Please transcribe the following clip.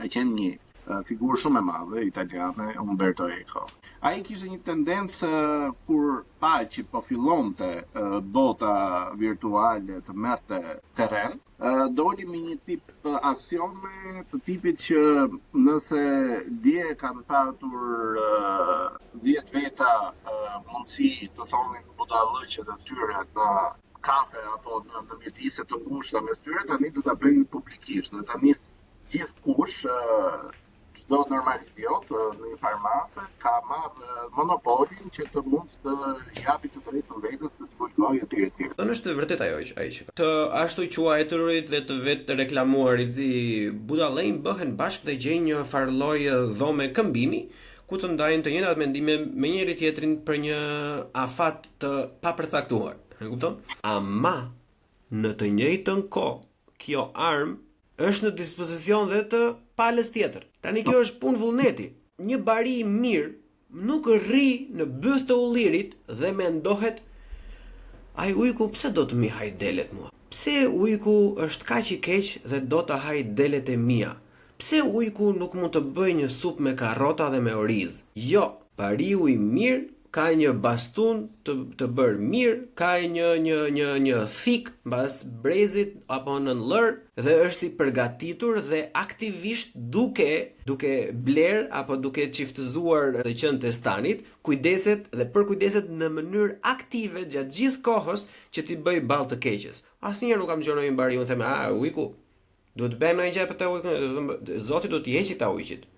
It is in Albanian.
ka qenë një figurë shumë e madhe italiane, Umberto Eco. Ai kishte një tendencë kur pa që po fillonte bota virtuale të merrte terren, doli me një tip aksione të tipit që nëse dje kanë patur 10 veta mundësi të thonin budallëqet e tyre në kafe apo në mjedise të ngushta mes tyre, tani do ta bëjnë publikisht. Dhe tani gjithkush çdo normal idiot në një farmace ka marrë monopolin që të mund të japi të drejtën vetes të divulgojë etj etj. Në është vërtet ajo që ai që ka. Të ashtu quajturit dhe të vetë reklamuarit si budallënj bëhen bashkë dhe gjejnë një farllojë dhome këmbimi ku të ndajnë të njëjtat mendime me njëri tjetrin për një afat të papërcaktuar. E kupton? Ama në të njëjtën kohë kjo armë është në dispozicion dhe të palës tjetër. Tani kjo është punë vullneti. Një bari i mirë nuk rri në byth të ullirit dhe mendohet ai ujku pse do të mi haj delet mua? Pse ujku është kaq i keq dhe do të haj delet e mia? Pse ujku nuk mund të bëj një supë me karrota dhe me oriz? Jo, bariu i mirë ka një bastun të bërë mirë, ka një thik mbas brezit apo në lër dhe është i përgatitur dhe aktivisht duke bler apo duke çiftëzuar të qenë të stanit, kujdeset dhe përkujdeset në mënyrë aktive gjatë gjithë kohës që t'i bëj ballë të keqes. Asnjëherë nuk kam gjëra një bari, unë them, ujku, duhet të bëjmë ndonjë gjë për të ujkun, Zoti do t'i heqë ta ujqit.